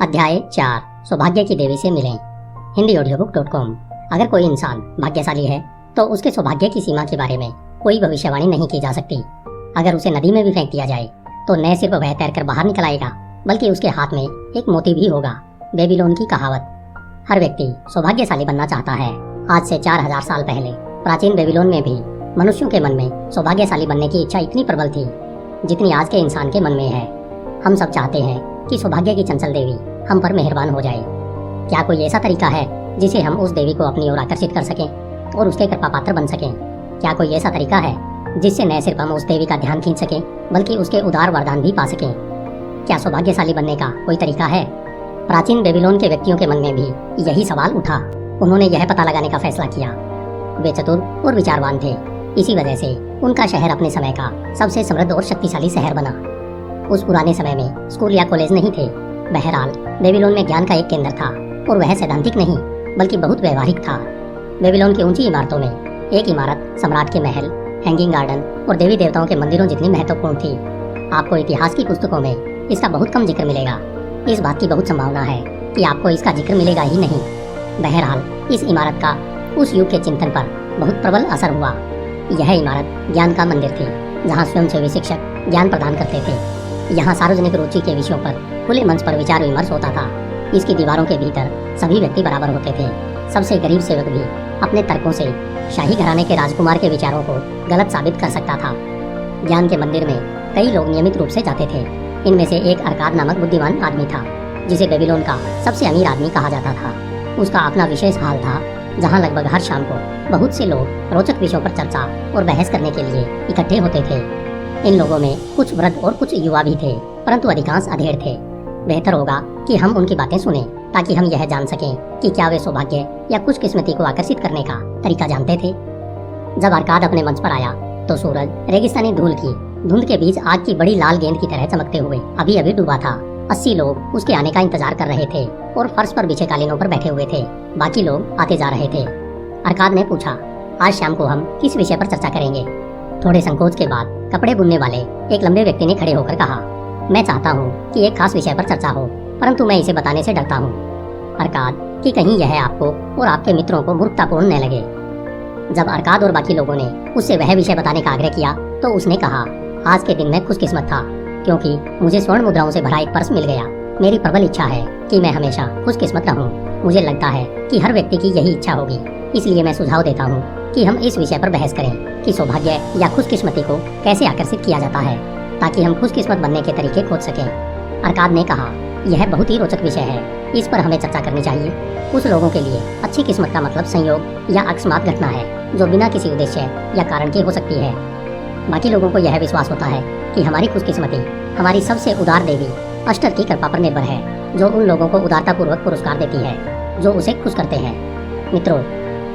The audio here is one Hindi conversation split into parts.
अध्याय 4 सौभाग्य की देवी से मिलें। hindiaudiobook.com। अगर कोई इंसान भाग्यशाली है तो उसके सौभाग्य की सीमा के बारे में कोई भविष्यवाणी नहीं की जा सकती। अगर उसे नदी में भी फेंक दिया जाए तो न सिर्फ वह तैरकर बाहर निकल आएगा बल्कि उसके हाथ में एक मोती भी होगा। बेबीलोन की कहावत। हर व्यक्ति सौभाग्यशाली बनना चाहता है। आज से 4000 साल पहले प्राचीन बेबीलोन में भी मनुष्यों के मन में सौभाग्यशाली बनने की इच्छा इतनी प्रबल थी जितनी आज के इंसान के मन में है। हम सब चाहते हैं कि सौभाग्य की चंचल देवी हम पर मेहरबान हो जाए। क्या कोई ऐसा तरीका है जिसे हम उस देवी को अपनी ओर आकर्षित कर सकें और उसके कृपा पात्र बन सकें? क्या कोई ऐसा तरीका है जिससे न सिर्फ हम उस देवी का ध्यान खींच सकें बल्कि उसके उदार वरदान भी पा सकें? क्या सौभाग्यशाली बनने का कोई तरीका है? प्राचीन बेबीलोन के व्यक्तियों के मन में भी यही सवाल उठा। उन्होंने यह पता लगाने का फैसला किया। वे चतुर और विचारवान थे। इसी वजह से उनका शहर अपने समय का सबसे समृद्ध और शक्तिशाली शहर बना। उस पुराने समय में स्कूल या कॉलेज नहीं थे। बहरहाल बेबीलोन में ज्ञान का एक केंद्र था और वह सैद्धांतिक नहीं बल्कि बहुत व्यवहारिक था। बेबीलोन की ऊंची इमारतों में एक इमारत सम्राट के महल, हैंगिंग गार्डन और देवी देवताओं के मंदिरों जितनी महत्वपूर्ण थी। आपको इतिहास की पुस्तकों में इसका बहुत कम जिक्र मिलेगा। इस बात की बहुत संभावना है कि आपको इसका जिक्र मिलेगा ही नहीं। बहरहाल इस इमारत का उस युग के चिंतन पर बहुत प्रबल असर हुआ। यह इमारत ज्ञान का मंदिर थी जहाँ स्वयंसेवी शिक्षक ज्ञान प्रदान करते थे। यहाँ सार्वजनिक रुचि के विषयों पर खुले मंच पर विचार विमर्श होता था। इसकी दीवारों के भीतर सभी व्यक्ति बराबर होते थे। सबसे गरीब सेवक भी अपने तर्कों से शाही घराने के राजकुमार के विचारों को गलत साबित कर सकता था। ज्ञान के मंदिर में कई लोग नियमित रूप से जाते थे। इनमें से एक अरकाद नामक बुद्धिमान आदमी था जिसे बेबीलोन का सबसे अमीर आदमी कहा जाता था। उसका अपना विशेष हाल था जहाँ लगभग हर शाम को बहुत से लोग रोचक विषयों पर चर्चा और बहस करने के लिए इकट्ठे होते थे। इन लोगों में कुछ वृद्ध और कुछ युवा भी थे, परंतु अधिकांश अधेड़ थे। बेहतर होगा कि हम उनकी बातें सुने ताकि हम यह जान सकें कि क्या वे सौभाग्य या खुशकिस्मती को आकर्षित करने का तरीका जानते थे। जब अरकाद अपने मंच पर आया तो सूरज रेगिस्तानी धूल की धुंध के बीच आग की बड़ी लाल गेंद की तरह चमकते हुए अभी अभी डूबा था। 80 लोग उसके आने का इंतजार कर रहे थे और फर्श पर बिछे कालीनों पर बैठे हुए थे। बाकी लोग आते जा रहे थे। अरकाद ने पूछा, आज शाम को हम किस विषय पर चर्चा करेंगे? थोड़े संकोच के बाद कपड़े बुनने वाले एक लंबे व्यक्ति ने खड़े होकर कहा, मैं चाहता हूँ कि एक खास विषय पर चर्चा हो, परंतु मैं इसे बताने से डरता हूँ। अरकाद कि कहीं यह आपको और आपके मित्रों को मूर्खतापूर्ण न लगे। जब अरकाद और बाकी लोगों ने उससे वह विषय बताने का आग्रह किया तो उसने कहा, आज के दिन मैं खुशकिस्मत था क्योंकि मुझे स्वर्ण मुद्राओं से भरा एक पर्स मिल गया। मेरी प्रबल इच्छा है कि मैं हमेशा खुशकिस्मत रहूं। मुझे लगता है कि हर व्यक्ति की यही इच्छा होगी, इसलिए मैं सुझाव देता हूं कि हम इस विषय पर बहस करें कि सौभाग्य या खुशकिस्मती को कैसे आकर्षित किया जाता है ताकि हम खुशकिस्मत बनने के तरीके खोज सकें। अरकाद ने कहा, यह बहुत ही रोचक विषय है, इस पर हमें चर्चा करनी चाहिए। कुछ लोगों के लिए अच्छी किस्मत का मतलब संयोग या अकस्मात घटना है जो बिना किसी उद्देश्य या कारण के हो सकती है। बाकी लोगों को यह विश्वास होता है कि हमारी खुशकिस्मती हमारी सबसे उदार देवी अष्टर की कृपा पर निर्भर है जो उन लोगों को उदारतापूर्वक पुरस्कार देती है जो उसे खुश करते हैं। मित्रों,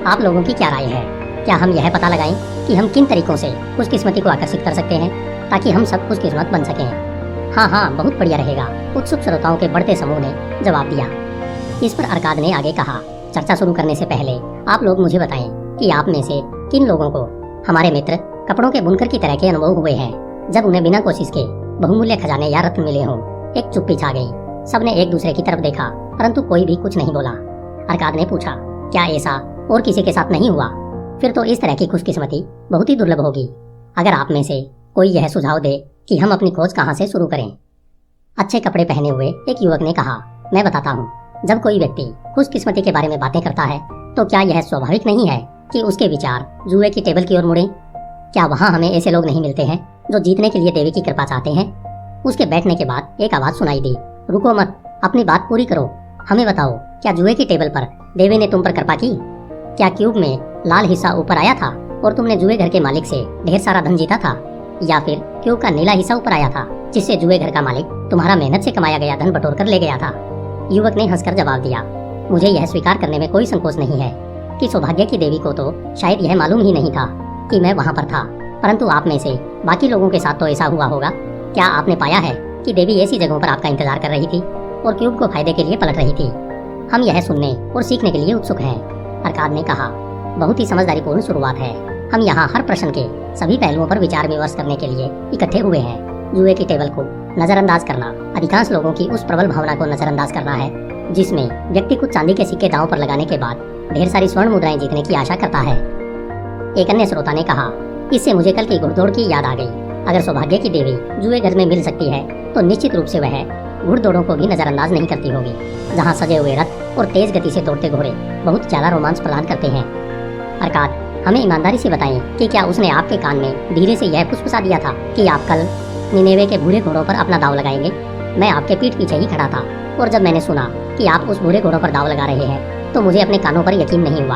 आप लोगों की क्या राय है? क्या हम यह पता लगाएं कि हम किन तरीकों से खुशकिस्मती को आकर्षित कर सकते हैं ताकि हम सब खुशकिस्मत बन सकें? हाँ, बहुत बढ़िया रहेगा, उत्सुक श्रोताओं के बढ़ते समूह ने जवाब दिया। इस पर अरकाद ने आगे कहा, चर्चा शुरू करने से पहले आप लोग मुझे बताएं कि आप में से किन लोगों को हमारे मित्र कपड़ों के बुनकर की तरह के अनुभव हुए हैं जब उन्हें बिना कोशिश के बहुमूल्य खजाने या रत्न मिले हों। एक चुप्पी छा गई। सबने एक दूसरे की तरफ देखा परंतु कोई भी कुछ नहीं बोला। अरकाद ने पूछा, क्या ऐसा और किसी के साथ नहीं हुआ? फिर तो इस तरह की खुशकिस्मती बहुत ही दुर्लभ होगी। अगर आप में से कोई यह सुझाव दे कि हम अपनी खोज कहाँ से शुरू करें। अच्छे कपड़े पहने हुए एक युवक ने कहा, मैं बताता हूँ। जब कोई व्यक्ति खुशकिस्मती के बारे में बातें करता है तो क्या यह स्वाभाविक नहीं है कि उसके विचार जुए की टेबल की ओर मुड़े? क्या वहाँ हमें ऐसे लोग नहीं मिलते हैं जो जीतने के लिए देवी की कृपा चाहते हैं? उसके बैठने के बाद एक आवाज सुनाई दी, रुको मत, अपनी बात पूरी करो। हमें बताओ, क्या जुए की टेबल पर देवी ने तुम पर कृपा की? क्या क्यूब में लाल हिस्सा ऊपर आया था और तुमने जुए घर के मालिक से ढेर सारा धन जीता था? या फिर क्यूब का नीला हिस्सा ऊपर आया था जिससे जुए घर का मालिक तुम्हारा मेहनत से कमाया गया धन बटोर कर ले गया था? युवक ने हंसकर जवाब दिया, मुझे यह स्वीकार करने में कोई संकोच नहीं है कि सौभाग्य की देवी को तो शायद यह मालूम ही नहीं था कि मैं वहाँ पर था, परंतु आप में से बाकी लोगों के साथ तो ऐसा हुआ होगा। क्या आपने पाया है कि देवी ऐसी जगहों पर आपका इंतजार कर रही थी और क्यूब को फायदे के लिए पलट रही थी? हम यह सुनने और सीखने के लिए उत्सुक हैं। अरकाद ने कहा, बहुत ही समझदारीपूर्ण शुरुआत है। हम यहाँ हर प्रश्न के सभी पहलुओं पर विचार विमर्श करने के लिए इकट्ठे हुए हैं। जुए की टेबल को नजरअंदाज करना अधिकांश लोगों की उस प्रबल भावना को नजरअंदाज करना है जिसमें व्यक्ति कुछ चांदी के सिक्के दांव पर लगाने के बाद ढेर सारी स्वर्ण मुद्राएं जीतने की आशा करता है। एक अन्य श्रोता ने कहा, इससे मुझे कल की घुड़दौड़ की याद आ गई। अगर सौभाग्य की देवी जुए घर में मिल सकती है तो निश्चित रूप से वह घुड़दौड़ों को भी नजरअंदाज नहीं करती होगी, जहाँ सजे हुए रथ और तेज गति से दौड़ते घोड़े बहुत ज्यादा रोमांच प्रदान करते हैं। अरकाद, हमें ईमानदारी से बताएं कि क्या उसने आपके कान में धीरे से यह फुसफुसा दिया था कि आप कल निनेवे के बूढ़े घोड़ों पर अपना दाव लगाएंगे? मैं आपके पीठ पीछे ही खड़ा था और जब मैंने सुना कि आप उस बूढ़े घोड़ों पर दाव लगा रहे हैं तो मुझे अपने कानों पर यकीन नहीं हुआ।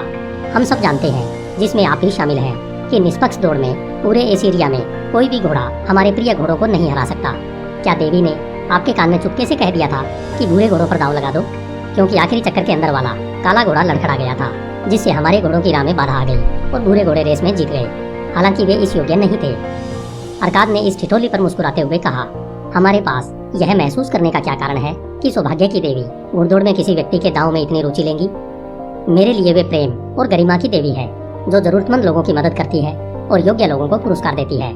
हम सब जानते हैं, जिसमें आप भी शामिल हैं, कि निष्पक्ष दौड़ में पूरे एसीरिया में कोई भी घोड़ा हमारे प्रिय घोड़ों को नहीं हरा सकता। क्या देवी ने आपके कान में चुपके से कह दिया था कि बूढ़े घोड़ों पर दाव लगा दो? क्योंकि आखिरी चक्कर के अंदर वाला काला घोड़ा लड़खड़ा गया था, जिससे हमारे घोड़ों की राह में बाधा आ गई और बूढ़े घोड़े रेस में जीत गए, हालांकि वे इस योग्य नहीं थे। अरकाद ने इस ठिठोली पर मुस्कुराते हुए कहा, हमारे पास यह महसूस करने का क्या कारण है कि सौभाग्य की देवी घुड़दौड़ में किसी व्यक्ति के दांव में इतनी रुचि लेंगी? मेरे लिए वे प्रेम और गरिमा की देवी है, जो जरूरतमंद लोगों की मदद करती है और योग्य लोगों को पुरस्कार देती है।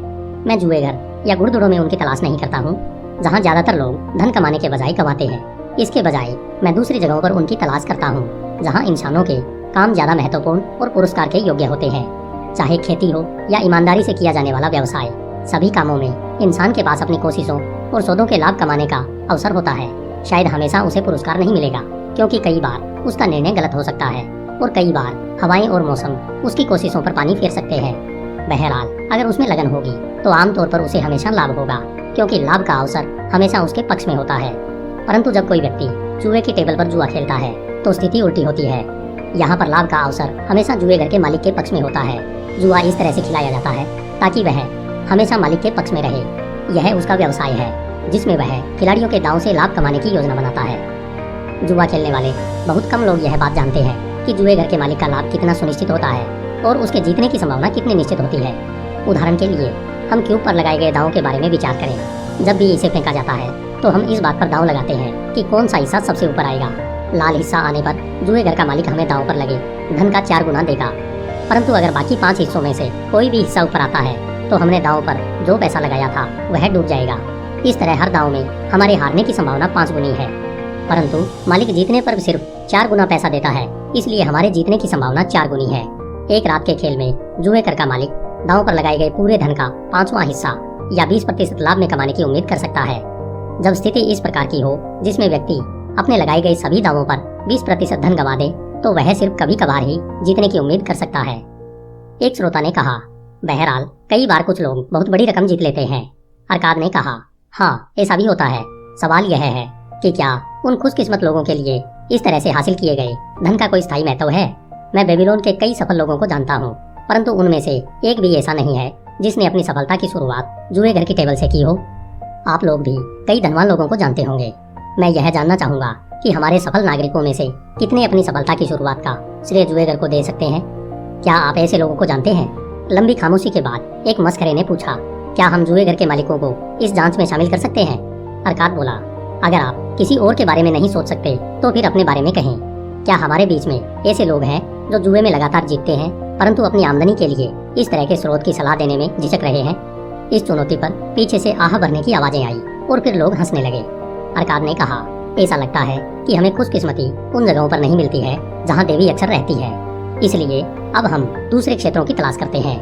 मैं जुएघर या घुड़दौड़ों में उनकी तलाश नहीं करता हूँ, जहाँ ज्यादातर लोग धन कमाने के बजाय कमाते हैं। इसके बजाय मैं दूसरी जगहों पर उनकी तलाश करता हूँ, जहाँ इंसानों के काम ज्यादा महत्वपूर्ण और पुरस्कार के योग्य होते हैं। चाहे खेती हो या ईमानदारी से किया जाने वाला व्यवसाय, सभी कामों में इंसान के पास अपनी कोशिशों और सौदों के लाभ कमाने का अवसर होता है। शायद हमेशा उसे पुरस्कार नहीं मिलेगा, क्योंकि कई बार उसका निर्णय गलत हो सकता है और कई बार हवाएं और मौसम उसकी कोशिशों पर पानी फेर सकते हैं। बहरहाल, अगर उसमें लगन होगी तो आमतौर पर उसे हमेशा लाभ होगा, क्योंकि लाभ का अवसर हमेशा उसके पक्ष में होता है। परंतु जब कोई व्यक्ति जुए की टेबल पर जुआ खेलता है तो स्थिति उल्टी होती है। यहाँ पर लाभ का अवसर हमेशा जुए घर के मालिक के पक्ष में होता है। जुआ इस तरह से खिलाया जाता है ताकि वह हमेशा मालिक के पक्ष में रहे। यह उसका व्यवसाय है, जिसमें वह खिलाड़ियों के दांव से लाभ कमाने की योजना बनाता है। जुआ खेलने वाले बहुत कम लोग यह बात जानते हैं कि जुए घर के मालिक का लाभ कितना सुनिश्चित होता है और उसके जीतने की संभावना कितनी निश्चित होती है। उदाहरण के लिए, हम क्यूब पर लगाए गए दांव के बारे में विचार करें। जब भी इसे फेंका जाता है तो हम इस बात पर दांव लगाते हैं कि कौन सा हिस्सा सबसे ऊपर आएगा। लाल हिस्सा आने पर जुए घर का मालिक हमें दांव पर लगे धन का 4 गुना देगा। परंतु अगर बाकी 5 हिस्सों में से कोई भी हिस्सा ऊपर आता है तो हमने दांव पर जो पैसा लगाया था वह डूब जाएगा। इस तरह हर दांव में हमारे हारने की संभावना 5 गुनी है, परंतु मालिक जीतने पर सिर्फ 4 गुना पैसा देता है, इसलिए हमारे जीतने की संभावना 4 गुनी है। एक रात के खेल में जुए घर का मालिक दांव पर लगाए गए पूरे धन का 5वां हिस्सा या 20% लाभ में कमाने की उम्मीद कर सकता है। जब स्थिति इस प्रकार की हो जिसमें व्यक्ति अपने लगाए गए सभी दावों पर 20% धन गंवा दे तो वह सिर्फ कभी कभार ही जीतने की उम्मीद कर सकता है। एक श्रोता ने कहा, बहरहाल कई बार कुछ लोग बहुत बड़ी रकम जीत लेते हैं। अरकाद ने कहा, हाँ, ऐसा भी होता है। सवाल यह है कि क्या उन खुशकिस्मत लोगों के लिए इस तरह से हासिल किए गए धन का कोई स्थायी महत्व है? मैं बेबीलोन के कई सफल लोगों को जानता हूँ, परंतु उनमें से एक भी ऐसा नहीं है जिसने अपनी सफलता की शुरुआत जुए घर की टेबल से की हो। आप लोग भी कई धनवान लोगों को जानते होंगे। मैं यह जानना चाहूंगा कि हमारे सफल नागरिकों में से कितने अपनी सफलता की शुरुआत का श्रेय जुए घर को दे सकते हैं। क्या आप ऐसे लोगों को जानते हैं? लंबी खामोशी के बाद एक मस्खरे ने पूछा, क्या हम जुए घर के मालिकों को इस जांच में शामिल कर सकते हैं? अरकाद बोला, अगर आप किसी और के बारे में नहीं सोच सकते तो फिर अपने बारे में कहें। क्या हमारे बीच में ऐसे लोग हैं जो जुए में लगातार जीतते हैं परंतु अपनी आमदनी के लिए इस तरह के स्रोत की सलाह देने में झिझक रहे हैं? इस चुनौती पर पीछे से आह भरने की आवाजें आई और फिर लोग हंसने लगे। अरकाद ने कहा, ऐसा लगता है कि हमें खुशकिस्मती उन जगहों पर नहीं मिलती है जहाँ देवी अक्सर रहती है, इसलिए अब हम दूसरे क्षेत्रों की तलाश करते हैं।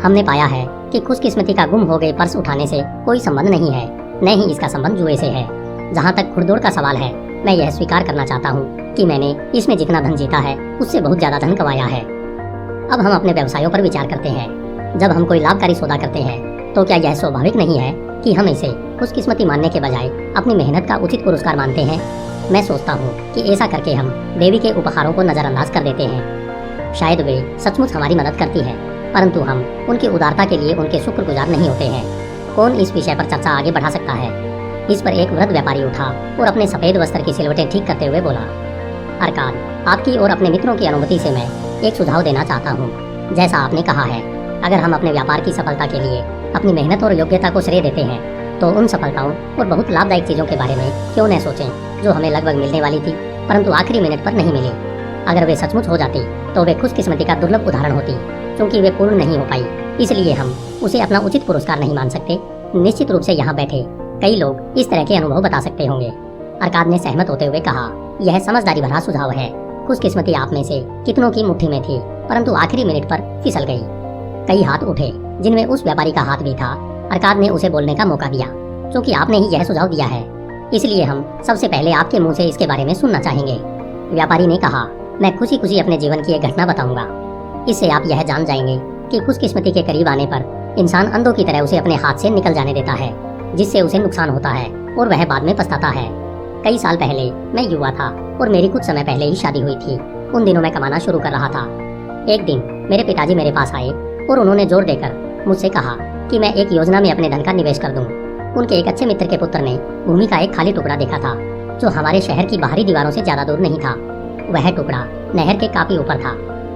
हमने पाया है कि खुशकिस्मती का गुम हो गए पर्स उठाने से कोई संबंध नहीं है, न ही इसका संबंध जुए से है। जहाँ तक घुड़दौड़ का सवाल है, मैं यह स्वीकार करना चाहता हूँ कि मैंने इसमें जितना धन जीता है उससे बहुत ज्यादा धन कमाया है। अब हम अपने व्यवसायों पर विचार करते हैं। जब हम कोई लाभकारी सौदा करते हैं तो क्या यह स्वाभाविक नहीं है कि हम इसे खुशकिस्मती मानने के बजाय अपनी मेहनत का उचित पुरस्कार मानते हैं? मैं सोचता हूँ कि ऐसा करके हम देवी के उपहारों को नजरअंदाज कर देते हैं। शायद वे सचमुच हमारी मदद करती है, परंतु हम उनकी उदारता के लिए उनके शुक्रगुजार नहीं होते हैं। कौन इस विषय पर चर्चा आगे बढ़ा सकता है? इस पर एक वृद्ध व्यापारी उठा और अपने सफेद वस्त्र की सिलवटें ठीक करते हुए बोला, अरकाद, आपकी और अपने मित्रों की अनुमति से मैं एक सुझाव देना चाहता हूँ। जैसा आपने कहा है, अगर हम अपने व्यापार की सफलता के लिए अपनी मेहनत और योग्यता को श्रेय देते हैं तो उन सफलताओं और बहुत लाभदायक चीजों के बारे में क्यों न सोचें जो हमें लगभग मिलने वाली थी परंतु आखिरी मिनट पर नहीं मिली। अगर वे सचमुच हो जाती तो वे खुशकिस्मती का दुर्लभ उदाहरण होती, क्योंकि वे पूर्ण नहीं हो पाई, इसलिए हम उसे अपना उचित पुरस्कार नहीं मान सकते। निश्चित रूप से यहाँ बैठे कई लोग इस तरह के अनुभव बता सकते होंगे। अरकाद ने सहमत होते हुए कहा, यह समझदारी भरा सुझाव है। खुशकिस्मती आप में से कितनों की मुट्ठी में थी, परंतु आखिरी मिनट पर फिसल गई। कई हाथ उठे, जिनमें उस व्यापारी का हाथ भी था। अरकाद ने उसे बोलने का मौका दिया। क्योंकि आपने ही यह सुझाव दिया है, इसलिए हम सबसे पहले आपके मुंह से इसके बारे में सुनना चाहेंगे। व्यापारी ने कहा, मैं खुशी खुशी अपने जीवन की एक घटना बताऊंगा। इससे आप यह जान जाएंगे कि खुशकिस्मती के करीब आने पर इंसान अंधों की तरह उसे अपने हाथ से निकल जाने देता है, जिससे उसे नुकसान होता है और वह बाद में पछताता है। कई साल पहले मैं युवा था और मेरी कुछ समय पहले ही शादी हुई थी। उन दिनों मैं कमाना शुरू कर रहा था। एक दिन मेरे पिताजी मेरे पास आए और उन्होंने जोर देकर मुझसे कहा कि मैं एक योजना में अपने धन का निवेश कर दूं। उनके एक अच्छे मित्र के पुत्र ने भूमि का एक खाली टुकड़ा देखा था, जो हमारे शहर की बाहरी दीवारों से ज्यादा दूर नहीं था। वह टुकड़ा नहर के काफी ऊपर था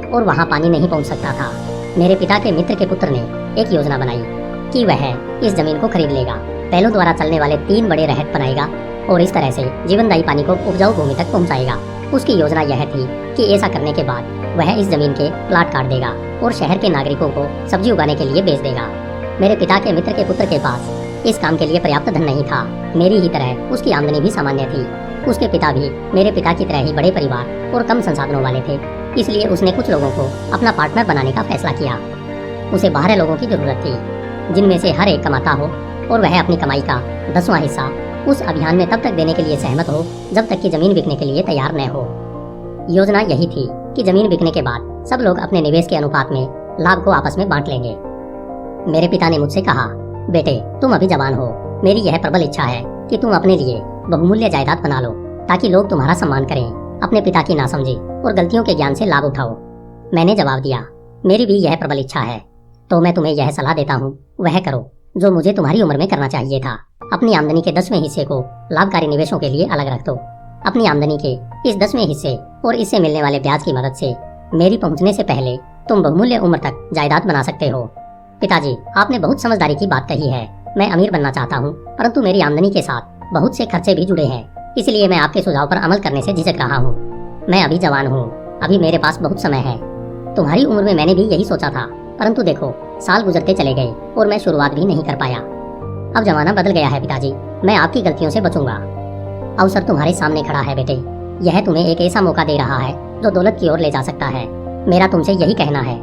और वहाँ पानी नहीं पहुँच सकता था। मेरे पिता के मित्र के पुत्र ने एक योजना बनाई कि वह इस जमीन को खरीद लेगा, बैलों द्वारा चलने वाले 3 बड़े रहट बनाएगा और इस तरह से जीवनदायी पानी को उपजाऊ भूमि तक पहुँचाएगा। उसकी योजना यह थी कि ऐसा करने के बाद वह इस जमीन के प्लाट काट देगा और शहर के नागरिकों को सब्जी उगाने के लिए बेच देगा। मेरे पिता के मित्र के पुत्र के पास इस काम के लिए पर्याप्त धन नहीं था। मेरी ही तरह उसकी आमदनी भी सामान्य थी। उसके पिता भी मेरे पिता की तरह ही बड़े परिवार और कम संसाधनों वाले थे, इसलिए उसने कुछ लोगों को अपना पार्टनर बनाने का फैसला किया। उसे 12 लोगों की जरूरत थी, जिनमें से हर एक कमाता हो और वह अपनी कमाई का 10वां हिस्सा उस अभियान में तब तक देने के लिए सहमत हो जब तक कि जमीन बिकने के लिए तैयार न हो। योजना यही थी कि जमीन बिकने के बाद सब लोग अपने निवेश के अनुपात में लाभ को आपस में बांट लेंगे। मेरे पिता ने मुझसे कहा, बेटे तुम अभी जवान हो, मेरी यह प्रबल इच्छा है कि तुम अपने लिए बहुमूल्य जायदाद बना लो ताकि लोग तुम्हारा सम्मान करें, अपने पिता की नासमझी और गलतियों के ज्ञान से लाभ उठाओ। मैंने जवाब दिया, मेरी भी यह प्रबल इच्छा है, तो मैं तुम्हें यह सलाह देता हूँ, वह करो जो मुझे तुम्हारी उम्र में करना चाहिए था। अपनी आमदनी के 10वें हिस्से को लाभकारी निवेशों के लिए अलग रख दो। अपनी आमदनी के इस 10वें हिस्से और इससे मिलने वाले ब्याज की मदद से मेरी पहुंचने से पहले तुम बहुमूल्य उम्र तक जायदाद बना सकते हो। पिताजी, आपने बहुत समझदारी की बात कही है। मैं अमीर बनना चाहता हूँ, परंतु मेरी आमदनी के साथ बहुत से खर्चे भी जुड़े हैं, इसलिए मैं आपके सुझाव पर अमल करने से झिझक रहा हूँ। मैं अभी जवान हूँ, अभी मेरे पास बहुत समय है। तुम्हारी उम्र में मैंने भी यही सोचा था, परंतु देखो साल गुजरते चले गए और मैं शुरुआत भी नहीं कर पाया। अब जमाना बदल गया है पिताजी, मैं आपकी गलतियों से बचूंगा। अवसर तुम्हारे सामने खड़ा है बेटे, यह तुम्हें एक ऐसा मौका दे रहा है जो दौलत की ओर ले जा सकता है। मेरा तुमसे यही कहना है,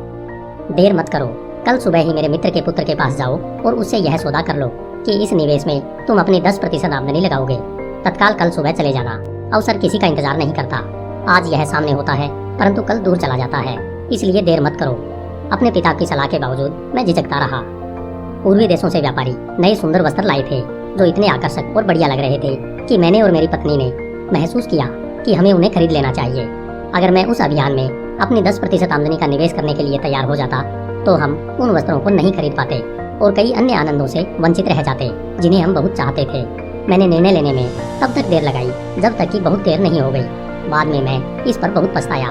देर मत करो। कल सुबह ही मेरे मित्र के पुत्र के पास जाओ और उससे यह सौदा कर लो कि इस निवेश में तुम अपनी 10% आमदनी लगाओगे। तत्काल कल सुबह चले जाना। अवसर किसी का इंतजार नहीं करता। आज यह सामने होता है, परंतु कल दूर चला जाता है, इसलिए देर मत करो। अपने पिता की सलाह के बावजूद मैं झिझकता रहा। पूर्वी देशों से व्यापारी नए सुंदर वस्त्र लाए थे, जो इतने आकर्षक और बढ़िया लग रहे थे कि मैंने और मेरी पत्नी ने महसूस किया कि हमें उन्हें खरीद लेना चाहिए। अगर मैं उस अभियान में अपनी 10% आमदनी का निवेश करने के लिए तैयार हो जाता, तो हम उन वस्त्रों को नहीं खरीद पाते और कई अन्य आनंदों से वंचित रह जाते, जिन्हें हम बहुत चाहते थे। मैंने निर्णय लेने में तब तक देर लगाई जब तक कि बहुत देर नहीं हो गई। बाद में मैं इस पर बहुत पछताया।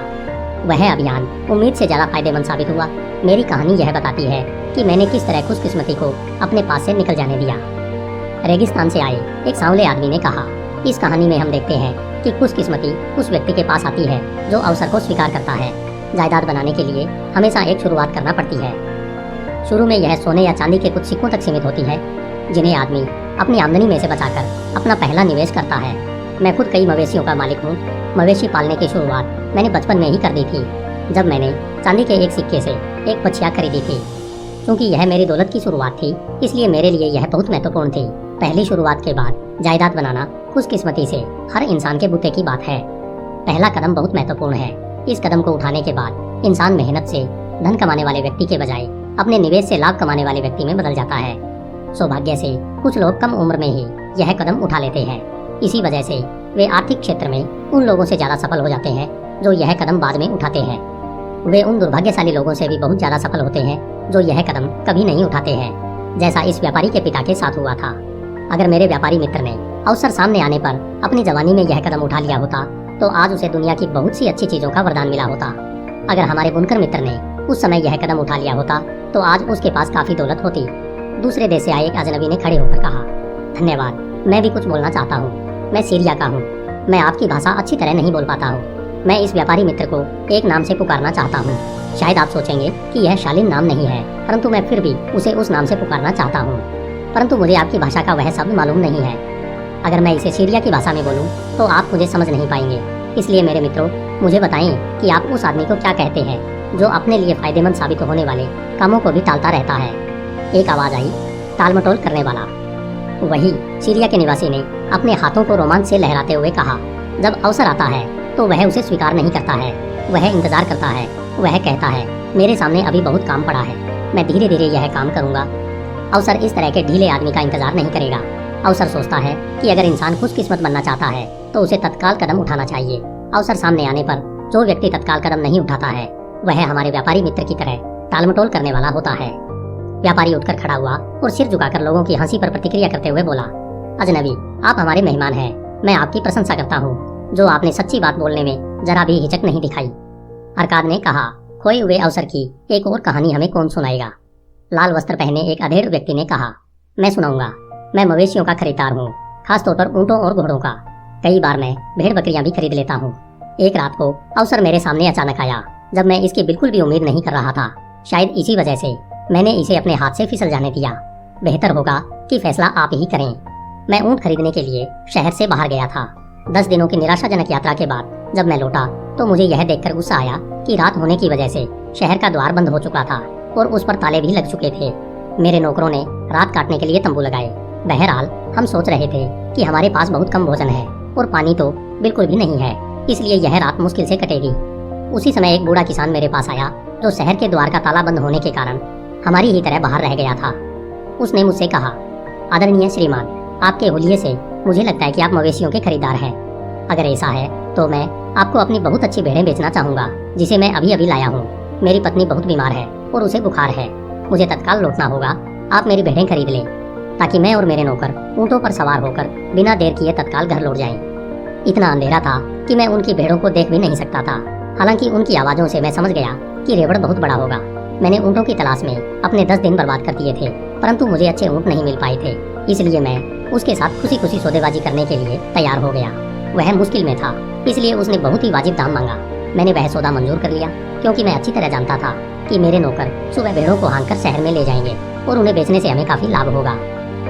वह अभियान उम्मीद से ज्यादा फायदेमंद साबित हुआ। मेरी कहानी यह बताती है कि मैंने किस तरह खुशकिस्मती को अपने पास से निकल जाने दिया। रेगिस्तान से आए एक सांवले आदमी ने कहा, इस कहानी में हम देखते हैं कि खुशकिस्मती उस व्यक्ति के पास आती है जो अवसर को स्वीकार करता है। जायदाद बनाने के लिए हमेशा एक शुरुआत करना पड़ती है। शुरू में यह सोने या चांदी के कुछ सिक्कों तक सीमित होती है, जिन्हें आदमी अपनी आमदनी में से बचाकर अपना पहला निवेश करता है। मैं खुद कई मवेशियों का मालिक हूँ। मवेशी पालने की शुरुआत मैंने बचपन में ही कर दी थी, जब मैंने चांदी के एक सिक्के से एक बछिया खरीदी थी। क्योंकि यह मेरी दौलत की शुरुआत थी, इसलिए मेरे लिए यह बहुत महत्वपूर्ण थी। पहली शुरुआत के बाद जायदाद बनाना खुशकिस्मती से हर इंसान के बूते की बात है। पहला कदम बहुत महत्वपूर्ण है। इस कदम को उठाने के बाद इंसान मेहनत से धन कमाने वाले व्यक्ति के बजाय अपने निवेश से लाभ कमाने वाले व्यक्ति में बदल जाता है। सौभाग्य से कुछ लोग कम उम्र में ही यह कदम उठा लेते हैं। इसी वजह से वे आर्थिक क्षेत्र में उन लोगों से ज्यादा सफल हो जाते हैं जो यह कदम बाद में उठाते हैं। वे उन दुर्भाग्यशाली लोगों से भी बहुत ज्यादा सफल होते हैं जो यह कदम कभी नहीं उठाते हैं, जैसा इस व्यापारी के पिता के साथ हुआ था। अगर मेरे व्यापारी मित्र ने अवसर सामने आने पर अपनी जवानी में यह कदम उठा लिया होता, तो आज उसे दुनिया की बहुत सी अच्छी चीजों का वरदान मिला होता। अगर हमारे बुनकर मित्र ने उस समय यह कदम उठा लिया होता, तो आज उसके पास काफी दौलत होती। दूसरे देश से आए एक अजनबी ने खड़े होकर कहा, धन्यवाद, मैं भी कुछ बोलना चाहता हूँ। मैं सीरिया का हूँ। मैं आपकी भाषा अच्छी तरह नहीं बोल पाता हूँ। मैं इस व्यापारी मित्र को एक नाम से पुकारना चाहता हूँ। शायद आप सोचेंगे कि यह शालीन नाम नहीं है, परंतु मैं फिर भी उसे उस नाम से पुकारना चाहता हूँ। परंतु मुझे आपकी भाषा का वह शब्द मालूम नहीं है। अगर मैं इसे सीरिया की भाषा में बोलूं तो आप मुझे समझ नहीं पाएंगे। इसलिए मेरे मित्रों, मुझे बताएं कि आप उस आदमी को क्या कहते हैं जो अपने लिए फायदेमंद साबित होने वाले कामों को भी टालता रहता है। एक आवाज आई, टालमटोल करने वाला। वही सीरिया के निवासी ने अपने हाथों को रोमांच से लहराते हुए कहा। जब अवसर आता है तो वह उसे स्वीकार नहीं करता है, वह इंतजार करता है। वह कहता है, मेरे सामने अभी बहुत काम पड़ा है, मैं धीरे धीरे यह काम करूंगा। अवसर इस तरह के ढीले आदमी का इंतजार नहीं करेगा। अवसर सोचता है कि अगर इंसान खुशकिस्मत बनना चाहता है तो उसे तत्काल कदम उठाना चाहिए। अवसर सामने आने पर जो व्यक्ति तत्काल कदम नहीं उठाता है वह हमारे व्यापारी मित्र की तरह टालमटोल करने वाला होता है। व्यापारी उठकर खड़ा हुआ और सिर झुकाकर लोगों की हंसी पर प्रतिक्रिया करते हुए बोला, अजनबी, आप हमारे मेहमान हैं। मैं आपकी प्रशंसा करता हूँ जो आपने सच्ची बात बोलने में जरा भी हिचक नहीं दिखाई। अरकाद ने कहा, खोए हुए अवसर की एक और कहानी हमें कौन सुनाएगा? लाल वस्त्र पहने एक अधेड़ व्यक्ति ने कहा, मैं सुनाऊंगा। मैं मवेशियों का खरीदार हूँ, खासतौर पर ऊँटों और घोड़ों का। कई बार मैं भेड़ बकरियां भी खरीद लेता हूँ। एक रात को अवसर मेरे सामने अचानक आया जब मैं इसकी बिल्कुल भी उम्मीद नहीं कर रहा था। शायद इसी वजह से मैंने इसे अपने हाथ से फिसल जाने दिया। बेहतर होगा कि फैसला आप ही करें। मैं ऊँट खरीदने के लिए शहर से बाहर गया था। 10 दिनों की निराशाजनक यात्रा के बाद जब मैं लौटा तो मुझे यह देखकर गुस्सा आया कि रात होने की वजह से शहर का द्वार बंद हो चुका था और उस पर ताले भी लग चुके थे। मेरे नौकरों ने रात काटने के लिए तंबू लगाए। बहरहाल हम सोच रहे थे कि हमारे पास बहुत कम भोजन है और पानी तो बिल्कुल भी नहीं है, इसलिए यह रात मुश्किल से कटेगी। उसी समय एक बूढ़ा किसान मेरे पास आया जो शहर के द्वार का ताला बंद होने के कारण हमारी ही तरह बाहर रह गया था। उसने मुझसे कहा, आदरणीय श्रीमान, आपके हुलिये से मुझे लगता है कि आप मवेशियों के खरीदार हैं। अगर ऐसा है तो मैं आपको अपनी बहुत अच्छी भेड़ें बेचना चाहूंगा जिसे मैं अभी अभी लाया हूँ। मेरी पत्नी बहुत बीमार है और उसे बुखार है। मुझे तत्काल लौटना होगा। आप मेरी भेड़ें खरीद लें ताकि मैं और मेरे नौकर ऊँटों पर सवार होकर बिना देर किए तत्काल घर लौट जाएं। इतना अंधेरा था कि मैं उनकी भेड़ों को देख भी नहीं सकता था। हालांकि उनकी आवाजों से मैं समझ गया कि रेवड़ बहुत बड़ा होगा। मैंने ऊँटों की तलाश में अपने 10 दिन बर्बाद कर दिए थे, परंतु मुझे अच्छे ऊँट नहीं मिल पाए थे। इसलिए मैं उसके साथ खुशी खुशी सौदेबाजी करने के लिए तैयार हो गया। वह मुश्किल में था, इसलिए उसने बहुत ही वाजिब दाम मांगा। मैंने वह सौदा मंजूर कर लिया क्योंकि मैं अच्छी तरह जानता था कि मेरे नौकर सुबह भेड़ों को हांक कर शहर में ले जाएंगे और उन्हें बेचने से हमें काफी लाभ होगा।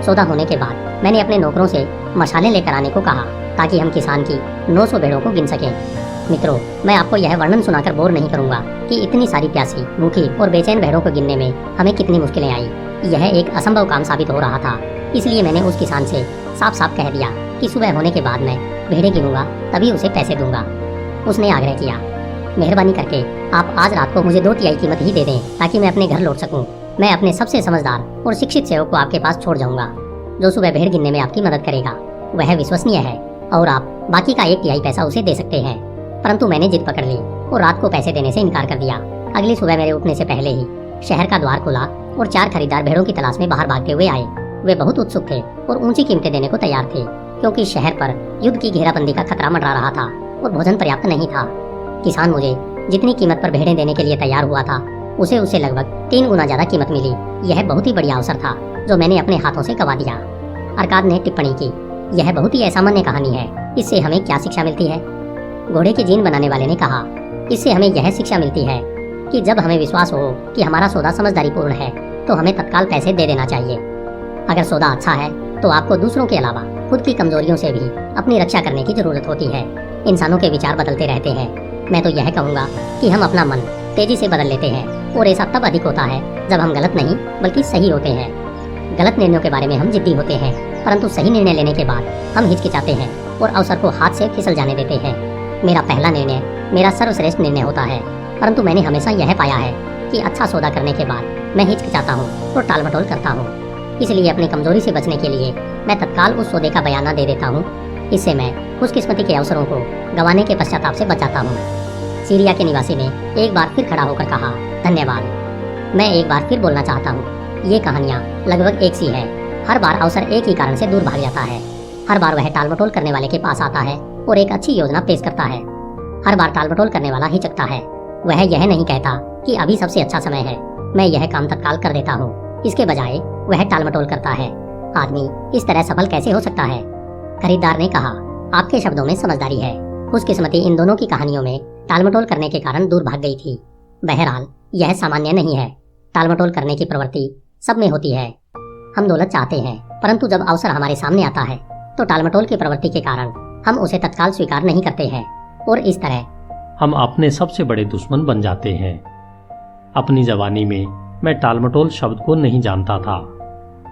सौदा होने के बाद मैंने अपने नौकरों से मशालें लेकर आने को कहा ताकि हम किसान की 900 भेड़ों को गिन सकें। मित्रों, मैं आपको यह वर्णन सुनाकर बोर नहीं करूंगा कि इतनी सारी प्यासी, भूखी और बेचैन भेड़ों को गिनने में हमें कितनी मुश्किलें आई। यह एक असंभव काम साबित हो रहा था। इसलिए मैंने उस किसान से साफ साफ कह दिया कि सुबह होने के बाद मैं भेड़ें गिनूंगा, तभी उसे पैसे दूंगा। उसने आग्रह किया, मेहरबानी करके आप आज रात को मुझे 2/3 कीमत ही दे दें ताकि मैं अपने घर लौट सकूं। मैं अपने सबसे समझदार और शिक्षित सेवक को आपके पास छोड़ जाऊंगा जो सुबह भेड़ गिनने में आपकी मदद करेगा। वह विश्वसनीय है और आप बाकी का 1/3 पैसा उसे दे सकते हैं। परंतु मैंने जिद पकड़ ली और रात को पैसे देने से इनकार कर दिया। अगली सुबह मेरे उठने से पहले ही शहर का द्वार खुला और 4 खरीदार भेड़ों की तलाश में बाहर भागते हुए आए। वे बहुत उत्सुक थे और ऊंची कीमतें देने को तैयार थे क्योंकि शहर पर युद्ध की घेराबंदी का खतरा मंडरा रहा था और भोजन पर्याप्त नहीं था। किसान मुझे जितनी कीमत पर भेड़ें देने के लिए तैयार हुआ था उसे लगभग 3 गुना ज्यादा कीमत मिली। यह बहुत ही बढ़िया अवसर था जो मैंने अपने हाथों से गवा दिया। अरकाद ने टिप्पणी की, यह बहुत ही असामान्य कहानी है। इससे हमें क्या शिक्षा मिलती है? घोड़े की जीन बनाने वाले ने कहा, इससे हमें यह शिक्षा मिलती है कि जब हमें विश्वास हो कि हमारा सौदा समझदारी पूर्ण है तो हमें तत्काल पैसे दे देना चाहिए। अगर सौदा अच्छा है तो आपको दूसरों के अलावा खुद की कमजोरियों से भी अपनी रक्षा करने की जरूरत होती है। इंसानों के विचार बदलते रहते हैं। मैं तो यह कहूँगा कि हम अपना मन तेजी से बदल लेते हैं और ऐसा तब अधिक होता है जब हम गलत नहीं बल्कि सही होते हैं। गलत निर्णयों के बारे में हम जिद्दी होते हैं, परंतु सही निर्णय लेने के बाद हम हिचकिचाते हैं और अवसर को हाथ से फिसल जाने देते हैं। मेरा पहला निर्णय मेरा सर्वश्रेष्ठ निर्णय होता है, परंतु मैंने हमेशा यह पाया है कि अच्छा सौदा करने के बाद मैं हिचकिचाता हूँ और टालमटोल करता हूँ। इसलिए अपनी कमजोरी से बचने के लिए मैं तत्काल उस सौदे का बयाना दे देता हूँ। इससे मैं खुशकिस्मती के अवसरों को गंवाने के पश्चाताप से बचाता हूँ। सीरिया के निवासी ने एक बार फिर खड़ा होकर कहा, धन्यवाद। मैं एक बार फिर बोलना चाहता हूँ, ये कहानियाँ लगभग एक सी है। हर बार अवसर एक ही कारण से दूर भाग जाता है। हर बार वह टालमटोल करने वाले के पास आता है और एक अच्छी योजना पेश करता है। हर बार टालमटोल करने वाला हिचकता है। वह यह नहीं कहता कि अभी सबसे अच्छा समय है, मैं यह काम तत्काल कर देता हूँ। इसके बजाय वह टालमटोल करता है। आदमी इस तरह सफल कैसे हो सकता है? खरीदार ने कहा, आपके शब्दों में समझदारी है। खुशकिस्मती इन दोनों की कहानियों में टालमटोल करने के कारण दूर भाग गई थी। बहरहाल यह सामान्य नहीं है। टालमटोल करने की प्रवृत्ति सब में होती है। हम दौलत चाहते हैं, परंतु जब अवसर हमारे सामने आता है तो टालमटोल की प्रवृत्ति के कारण हम उसे तत्काल स्वीकार नहीं करते हैं और इस तरह हम अपने सबसे बड़े दुश्मन बन जाते हैं। अपनी जवानी में मैं टालमटोल शब्द को नहीं जानता था,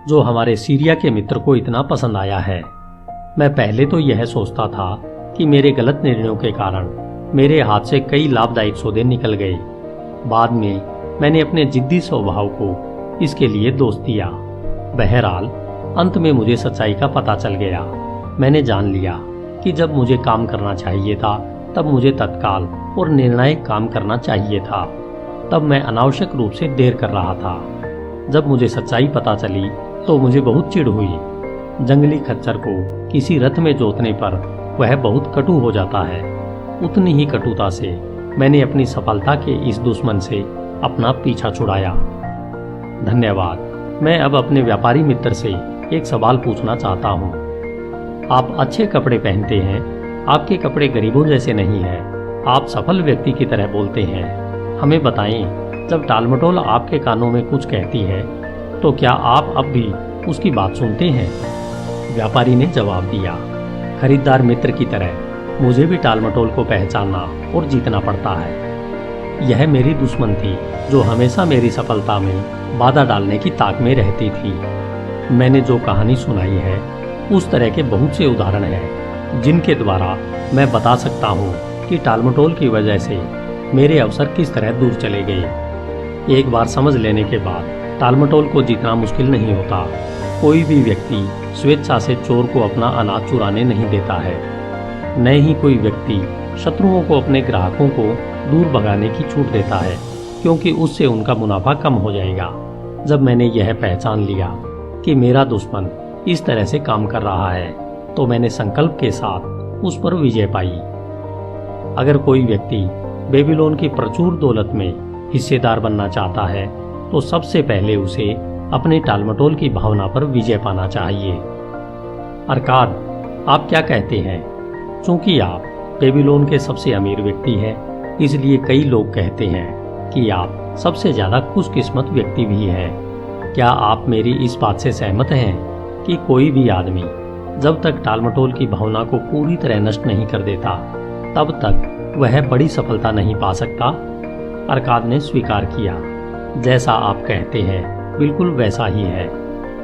जो हमारे सीरिया के मित्र को इतना पसंद आया है। मैं पहले तो यह सोचता था कि मेरे गलत निर्णयों के कारण मेरे हाथ से कई लाभदायक सौदे निकल गए। बाद में मैंने अपने जिद्दी स्वभाव को इसके लिए दोष दिया। बहरहाल अंत में मुझे सच्चाई का पता चल गया। मैंने जान लिया कि जब मुझे काम करना चाहिए था तब मुझे तत्काल और निर्णायक काम करना चाहिए था। तब मैं अनावश्यक रूप से देर कर रहा था। जब मुझे सच्चाई पता चली तो मुझे बहुत चिढ़ हुई। जंगली खच्चर को किसी रथ में जोतने पर वह बहुत कटु हो जाता है। उतनी ही कटुता से मैंने अपनी सफलता के इस दुश्मन से अपना पीछा छुड़ाया। धन्यवाद। मैं अब अपने व्यापारी मित्र से एक सवाल पूछना चाहता हूँ। आप अच्छे कपड़े पहनते हैं, आपके कपड़े गरीबों जैसे नहीं हैं, आप सफल व्यक्ति की तरह बोलते हैं। हमें बताएं, जब टालमटोल आपके कानों में कुछ कहती है तो क्या आप अब भी उसकी बात सुनते हैं? व्यापारी ने जवाब दिया, खरीदार मित्र की तरह मुझे भी टालमटोल को पहचानना और जीतना पड़ता है। यह मेरी दुश्मन थी जो हमेशा मेरी सफलता में बाधा डालने की ताक में रहती थी। मैंने जो कहानी सुनाई है उस तरह के बहुत से उदाहरण हैं जिनके द्वारा मैं बता सकता हूँ कि टालमटोल की वजह से मेरे अवसर किस तरह दूर चले गए। एक बार समझ लेने के बाद टालमटोल को जीतना मुश्किल नहीं होता। कोई भी व्यक्ति स्वेच्छा से चोर को अपना अनाज चुराने नहीं देता है। न ही कोई व्यक्ति शत्रुओं को अपने ग्राहकों को दूर भगाने की छूट देता है, क्योंकि उससे उनका मुनाफा कम हो जाएगा। जब मैंने यह पहचान लिया कि मेरा दुश्मन इस तरह से काम कर रहा है तो मैंने संकल्प के साथ उस पर विजय पाई। अगर कोई व्यक्ति बेबीलोन की प्रचुर दौलत में हिस्सेदार बनना चाहता है तो सबसे पहले उसे अपने टालमटोल की भावना पर विजय पाना चाहिए। अरकाद, आप क्या कहते हैं? चूंकि आप बेबीलोन के सबसे अमीर व्यक्ति हैं, इसलिए कई लोग कहते हैं कि आप सबसे ज्यादा खुशकिस्मत व्यक्ति भी हैं। क्या आप मेरी इस बात से सहमत हैं कि कोई भी आदमी जब तक टालमटोल की भावना को पूरी तरह नष्ट नहीं कर देता तब तक वह बड़ी सफलता नहीं पा सकता? अरकाद ने स्वीकार किया। जैसा आप कहते हैं बिल्कुल वैसा ही है।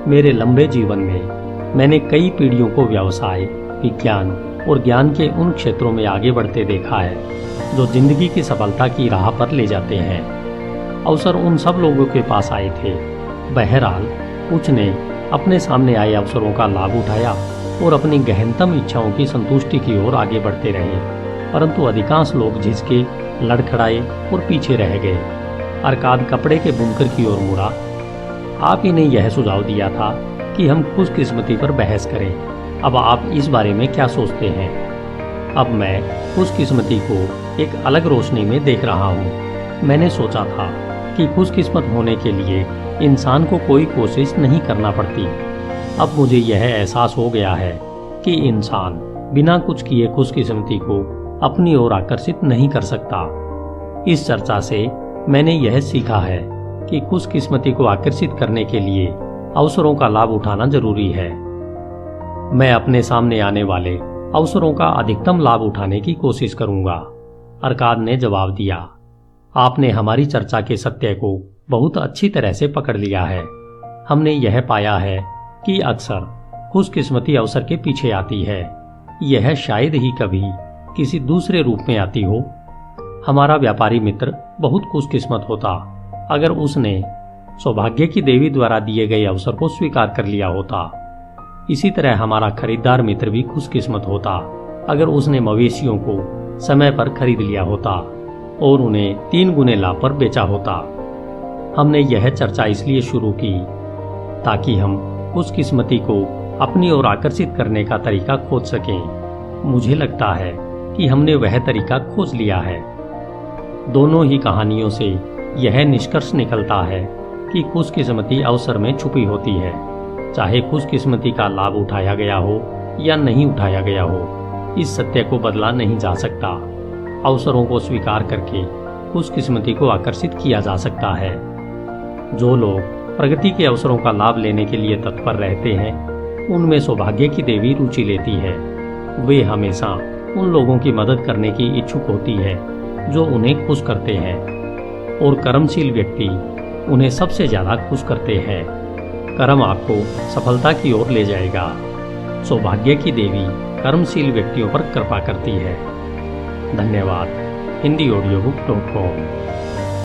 मेरे लंबे जीवन में मैंने कई पीढ़ियों को व्यवसाय, विज्ञान और ज्ञान के उन क्षेत्रों में आगे बढ़ते देखा है जो जिंदगी की सफलता की राह पर ले जाते हैं। अवसर उन सब लोगों के पास आए थे। बहरहाल कुछ ने अपने सामने आए अवसरों का लाभ उठाया और अपनी गहनतम इच्छाओं की संतुष्टि की ओर आगे बढ़ते रहे, परंतु अधिकांश लोग झिझके, लड़खड़ाए और पीछे रह गए। अरकाद कपड़े के बुनकर की ओर मुड़ा। आप ही ने यह सुझाव दिया था कि हम खुशकिस्मती पर बहस करें। अब आप इस बारे में क्या सोचते हैं? अब मैं खुशकिस्मती को एक अलग रोशनी में देख रहा हूँ। मैंने सोचा था कि खुशकिस्मत होने के लिए इंसान को कोई कोशिश नहीं करना पड़ती। अब मुझे यह एहसास हो गया है कि इंसान बिना कुछ किए खुशकिस्मती को अपनी ओर आकर्षित नहीं कर सकता। इस चर्चा से मैंने यह सीखा है कि खुशकिस्मती को आकर्षित करने के लिए अवसरों का लाभ उठाना जरूरी है। मैं अपने सामने आने वाले अवसरों का अधिकतम लाभ उठाने की कोशिश करूंगा। अरकाद ने जवाब दिया, आपने हमारी चर्चा के सत्य को बहुत अच्छी तरह से पकड़ लिया है। हमने यह पाया है कि अक्सर खुशकिस्मती अवसर के पीछे आती है। यह शायद ही कभी किसी दूसरे रूप में आती हो। हमारा व्यापारी मित्र बहुत खुशकिस्मत होता अगर उसने सौभाग्य की देवी द्वारा दिए गए अवसर को स्वीकार कर लिया होता। इसी तरह हमारा खरीदार मित्र भी खुशकिस्मत होता अगर उसने मवेशियों को समय पर खरीद लिया होता और उन्हें 3 गुने लाभ पर बेचा होता। हमने यह चर्चा इसलिए शुरू की ताकि हम खुशकिस्मती को अपनी ओर आकर्षित करने का तरीका खोज सकें। मुझे लगता है कि हमने वह तरीका खोज लिया है। दोनों ही कहानियों से यह निष्कर्ष निकलता है कि खुशकिस्मती अवसर में छुपी होती है। चाहे खुशकिस्मती का लाभ उठाया गया हो या नहीं उठाया गया हो, इस सत्य को बदला नहीं जा सकता। अवसरों को स्वीकार करके खुशकिस्मती को आकर्षित किया जा सकता है। जो लोग प्रगति के अवसरों का लाभ लेने के लिए तत्पर रहते हैं, उनमें सौभाग्य की देवी रुचि लेती है। वे हमेशा उन लोगों की मदद करने की इच्छुक होती है जो उन्हें खुश करते हैं, और कर्मशील व्यक्ति उन्हें सबसे ज्यादा खुश करते हैं। कर्म आपको सफलता की ओर ले जाएगा। सौभाग्य की देवी कर्मशील व्यक्तियों पर कृपा करती है। धन्यवाद। HindiAudiobook.com